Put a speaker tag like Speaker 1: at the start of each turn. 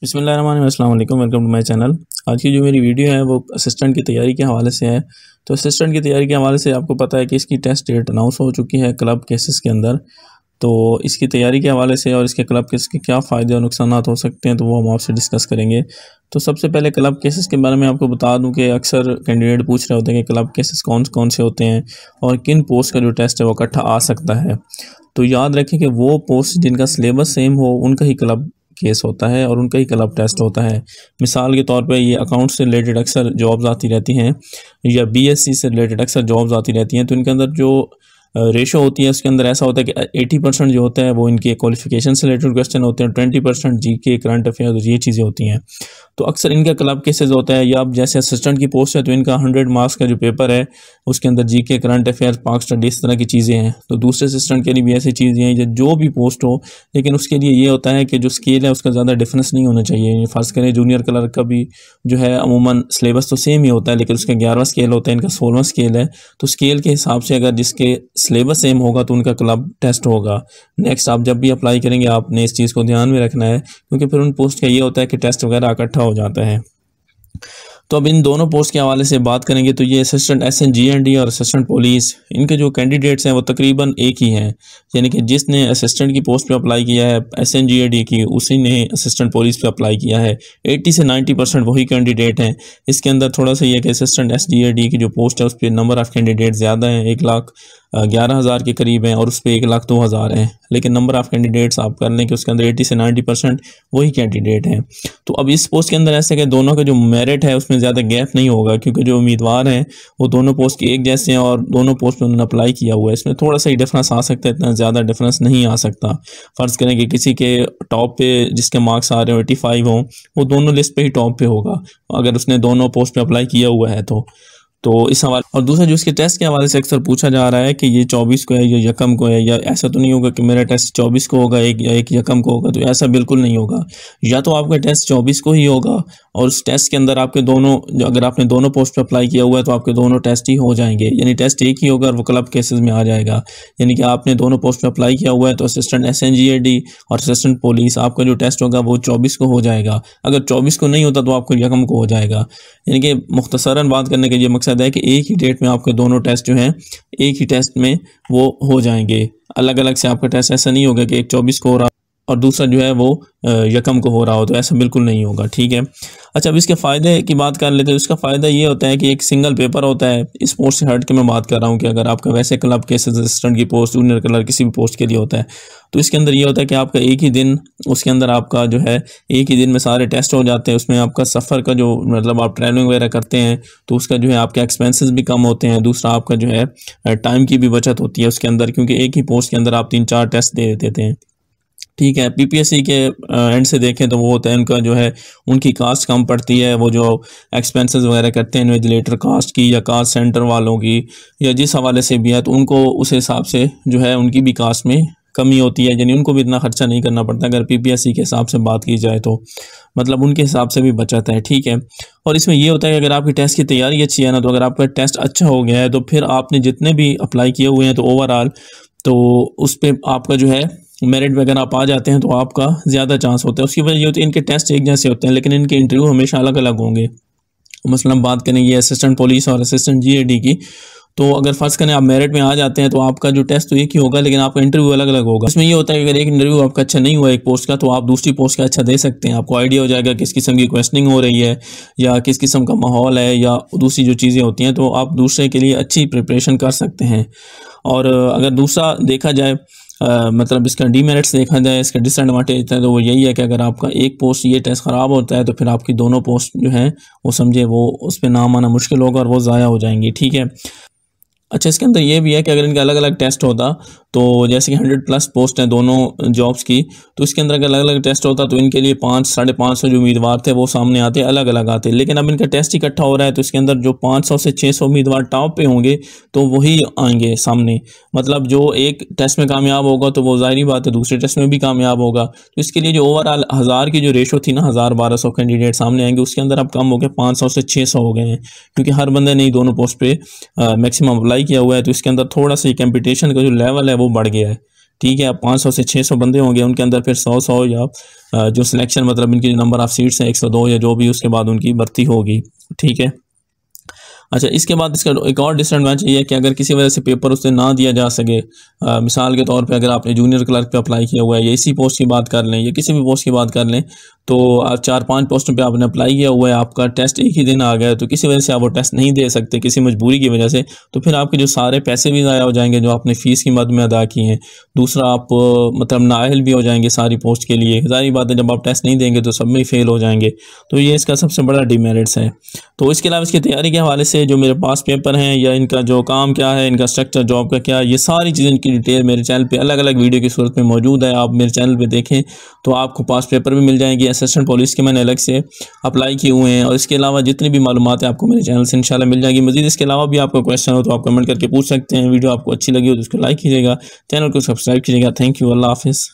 Speaker 1: बिस्मिल्लाहिर्रहमानिर्रहीम, अस्सलाम वालेकुम, वेलकम टू माय चैनल। आज की जो मेरी वीडियो है वो असिस्टेंट की तैयारी के हवाले से है। तो असिस्टेंट की तैयारी के हवाले से आपको पता है कि इसकी टेस्ट डेट अनाउंस हो चुकी है क्लब केसेस के अंदर। तो इसकी तैयारी के हवाले से और इसके क्लब केसेस के क्या फ़ायदे और नुकसानात हो सकते हैं तो वो हम आपसे डिस्कस करेंगे। तो सबसे पहले क्लब केसेस के बारे में आपको बता दूं कि अक्सर कैंडिडेट पूछ रहे होते हैं कि क्लब केसेस कौन कौन से होते हैं और किन पोस्ट का जो टेस्ट है वो इकट्ठा आ सकता है। तो याद रखें कि वो पोस्ट जिनका सिलेबस सेम हो उनका ही क्लब केस होता है और उनका ही क्लब टेस्ट होता है। मिसाल के तौर पे ये अकाउंट से रिलेटेड अक्सर जॉब्स आती रहती हैं या बीएससी से रिलेटेड अक्सर जॉब्स आती रहती हैं। तो इनके अंदर जो रेशो होती है उसके अंदर ऐसा होता है कि 80% जो होता है वो इनके क्वालिफिकेशन से रिलेटेड क्वेश्चन होते हैं, 20% जीके करंट अफेयर्स ये चीज़ें होती हैं। तो अक्सर इनका क्लब केसेस होता है। या अब जैसे असिस्टेंट की पोस्ट है तो इनका 100 मार्क्स का जो पेपर है उसके अंदर जीके करंट अफेयर्स पाक स्टडी इस तरह की चीज़ें हैं। तो दूसरे असिस्टेंट के लिए भी ऐसी चीज़ें हैं जो भी पोस्ट हो, लेकिन उसके लिए ये होता है कि जो स्केल है उसका ज़्यादा डिफरेंस नहीं होना चाहिए। फ़र्ज़ करें जूनियर क्लर्क का भी जो है अमूमन सिलेबस तो सेम ही होता है, लेकिन उसका 11वां स्केल होता है, इनका 16वां स्केल है। तो स्केल के हिसाब से अगर जिसके सिलेबस सेम होगा तो उनका क्लब टेस्ट होगा। नेक्स्ट आप जब भी अप्लाई करेंगे आपने इस चीज़ को ध्यान में रखना है, क्योंकि फिर उन पोस्ट का ये होता है कि टेस्ट वगैरह इकट्ठा हो जाता है। तो अब इन दोनों पोस्ट के हवाले से बात करेंगे तो ये असिस्टेंट SNGND और असिस्टेंट पुलिस, इनके जो कैंडिडेट्स हैं वो तकरीबन एक ही हैं। यानी कि जिसने असिस्टेंट की पोस्ट पे अप्लाई किया है SNGND की, उसी ने असिस्टेंट पुलिस पे अप्लाई किया है। 80 से 90% वही कैंडिडेट हैं। इसके अंदर थोड़ा सा ये कि असिस्टेंट SGND की जो पोस्ट है उस पर नंबर ऑफ़ कैंडिडेट ज़्यादा हैं, 1,11,000 के करीब हैं और उस पर 1,02,000 हैं। लेकिन नंबर ऑफ़ कैंडिडेट्स आप कर लें कि उसके अंदर 80 से 90% वही कैंडिडेट हैं। तो अब इस पोस्ट के अंदर ऐसे कि दोनों का जो मेरिट है उसमें ज़्यादा गैप नहीं होगा, क्योंकि जो उम्मीदवार हैं वो दोनों पोस्ट के एक जैसे हैं और दोनों पोस्ट में उन्होंने अप्लाई किया हुआ है। इसमें थोड़ा सा ही डिफरेंस आ सकता है, इतना ज़्यादा डिफरेंस नहीं आ सकता। फ़र्ज़ करें कि किसी के टॉप पे जिसके मार्क्स आ रहे हो 85 हों, वो दोनों लिस्ट पे ही टॉप पे होगा अगर उसने दोनों पोस्ट पे अप्लाई किया हुआ है तो इस हवाले। और दूसरा जो इसके टेस्ट के हवाले से अक्सर पूछा जा रहा है कि ये 24 को है या यकम को है, या ऐसा तो नहीं होगा कि मेरा टेस्ट 24 को होगा एक यकम को होगा। तो ऐसा बिल्कुल नहीं होगा। या तो आपका टेस्ट 24 को ही होगा और उस टेस्ट के अंदर आपके दोनों, अगर आपने दोनों पोस्ट पे अप्लाई किया हुआ है तो आपके दोनों टेस्ट ही हो जाएंगे, यानी टेस्ट एक ही होगा और वो क्लब केसेस में आ जाएगा। यानी कि आपने दोनों पोस्ट पे अप्लाई किया हुआ है तो असिस्टेंट SNGND और असिस्टेंट पुलिस आपका जो टेस्ट होगा वो 24 को हो जाएगा। अगर 24 को नहीं होता तो आपको यकम को हो जाएगा। यानी कि मुख्तसरन बात करने का ये मकसद है कि एक ही डेट में आपके दोनों टेस्ट जो हैं एक ही टेस्ट में वो हो जाएंगे। अलग अलग से आपका टेस्ट ऐसा नहीं होगा कि एक 24 को हो रहा और दूसरा जो है वो यकम को हो रहा हो, तो ऐसा बिल्कुल नहीं होगा। ठीक है। अच्छा, अब इसके फ़ायदे की बात कर लेते हैं। इसका फ़ायदा ये होता है कि एक सिंगल पेपर होता है। इस पोस्ट से हट के मैं बात कर रहा हूँ कि अगर आपका वैसे क्लब के असिस्टेंट की पोस्ट, जूनियर क्लर्क किसी भी पोस्ट के लिए होता है, तो इसके अंदर ये होता है कि आपका एक ही दिन, उसके अंदर आपका जो है एक ही दिन में सारे टेस्ट हो जाते हैं। उसमें आपका सफ़र का जो मतलब आप ट्रैवलिंग वगैरह करते हैं तो उसका जो है आपके एक्सपेंसेस भी कम होते हैं। दूसरा आपका जो है टाइम की भी बचत होती है उसके अंदर, क्योंकि एक ही पोस्ट के अंदर आप 3-4 टेस्ट दे देते हैं। ठीक है। PPSC के एंड से देखें तो वो होता है उनका जो है उनकी कास्ट कम पड़ती है। वो जो एक्सपेंसेस वगैरह करते हैं इन्विजिलेटर कास्ट की या कास्ट सेंटर वालों की या जिस हवाले से भी है, तो उनको उस हिसाब से जो है उनकी भी कास्ट में कमी होती है, यानी उनको भी इतना खर्चा नहीं करना पड़ता। अगर PPSC के हिसाब से बात की जाए तो मतलब उनके हिसाब से भी बचत है। ठीक है। और इसमें ये होता है कि अगर आपकी टेस्ट की तैयारी अच्छी है ना, तो अगर आपका टेस्ट अच्छा हो गया है तो फिर आपने जितने भी अप्लाई किए हुए हैं तो ओवरऑल तो उस पर आपका जो है मेरिट वगैरह आप आ जाते हैं तो आपका ज़्यादा चांस होता है। उसकी वजह ये होती है इनके टेस्ट एक जैसे होते हैं, लेकिन इनके इंटरव्यू हमेशा अलग अलग होंगे। मसलन बात करेंगे असिस्टेंट पुलिस और असिस्टेंट GAD की, तो अगर फ़र्ज़ करें आप मेरिट में आ जाते हैं तो आपका जो टेस्ट तो एक ही होगा, लेकिन आपका इंटरव्यू अलग अलग होगा। इसमें ये होता है कि अगर एक इंटरव्यू आपका अच्छा नहीं हुआ एक पोस्ट का, तो आप दूसरी पोस्ट का अच्छा दे सकते हैं। आपको आइडिया हो जाएगा किस किस्म की क्वेश्चनिंग हो रही है या किस किस्म का माहौल है या दूसरी जो चीज़ें होती हैं, तो आप दूसरे के लिए अच्छी प्रिपरेशन कर सकते हैं। और अगर दूसरा देखा जाए मतलब इसका डीमेरिट्स देखा जाए, इसका डिसएडवांटेज है, तो वो यही है कि अगर आपका एक पोस्ट ये टेस्ट ख़राब होता है तो फिर आपकी दोनों पोस्ट जो हैं वो समझे वो उस पर नाम आना मुश्किल होगा और वो ज़ाया हो जाएंगी। ठीक है। अच्छा, इसके अंदर ये भी है कि अगर इनका अलग अलग टेस्ट होता, तो जैसे कि 100+ पोस्ट हैं दोनों जॉब्स की, तो इसके अंदर अगर अलग अलग टेस्ट होता तो इनके लिए 500-550 जो उम्मीदवार थे वो सामने आते, अलग अलग आते। लेकिन अब इनका टेस्ट इकट्ठा हो रहा है तो इसके अंदर जो 500 से 600 उम्मीदवार टॉप पे होंगे तो वही आएंगे सामने। मतलब जो एक टेस्ट में कामयाब होगा तो वो ज़ाहिर बात है दूसरे टेस्ट में भी कामयाब होगा। तो इसके लिए जो ओवरऑल 1000 की जो रेशो थी ना, 1000-1200 कैंडिडेट सामने आएंगे, उसके अंदर अब कम हो गए 500 से 600 हो गए हैं, क्योंकि हर बंदे ने दोनों पोस्ट पे मैक्सिमम अप्लाई किया हुआ है। तो इसके अंदर थोड़ा सा कंपटीशन का जो लेवल है वो बढ़ गया है। ठीक है। अब 500 से 600 बंदे होंगे, उनके अंदर फिर 100 या जो सिलेक्शन मतलब इनकी नंबर ऑफ सीट्स हैं 102 या जो भी, उसके बाद उनकी भर्ती होगी। ठीक है। अच्छा, इसके बाद इसका एक और डिसएडवांटेज ये है कि अगर किसी वजह से पेपर उससे ना दिया जा सके, मिसाल के तौर पे अगर आपने जूनियर क्लर्क पे अप्लाई किया हुआ है या इसी पोस्ट की बात कर लें या किसी भी पोस्ट की बात कर लें, तो आप 4-5 पोस्टों पे आपने अप्लाई किया हुआ है, आपका टेस्ट एक ही दिन आ गया है, तो किसी वजह से आप वो टेस्ट नहीं दे सकते किसी मजबूरी की वजह से, तो फिर आपके जो सारे पैसे भी ज़ाया हो जाएंगे जो आपने फ़ीस की मद में अदा किए हैं। दूसरा, आप मतलब नाअहल भी हो जाएंगे सारी पोस्ट के लिए। ज़ाहिर बात है, जब आप टेस्ट नहीं देंगे तो सब में फेल हो जाएंगे, तो ये इसका सबसे बड़ा डिमेरिट्स है। तो इसके अलावा इसकी तैयारी के हवाले से जो मेरे पास पेपर हैं या इनका जो काम क्या है, इनका स्ट्रक्चर जॉब का क्या है, ये सारी चीज़ें की डिटेल मेरे चैनल पे अलग अलग वीडियो की सूरत में मौजूद है। आप मेरे चैनल पे देखें तो आपको पास पेपर भी मिल जाएंगे। असिस्टेंट पुलिस के मैंने अलग से अप्लाई किए हुए हैं, और इसके अलावा जितनी भी मालूमात है आपको मेरे चैनल से इंशाल्लाह मिल जाएगी। मज़ीद इसके अलावा भी आपका क्वेश्चन हो तो आप कमेंट करके पूछ सकते हैं। वीडियो आपको अच्छी लगी हो तो उसको लाइक कीजिएगा, चैनल को सब्सक्राइब कीजिएगा। थैंक यू, अल्लाह हाफिज़।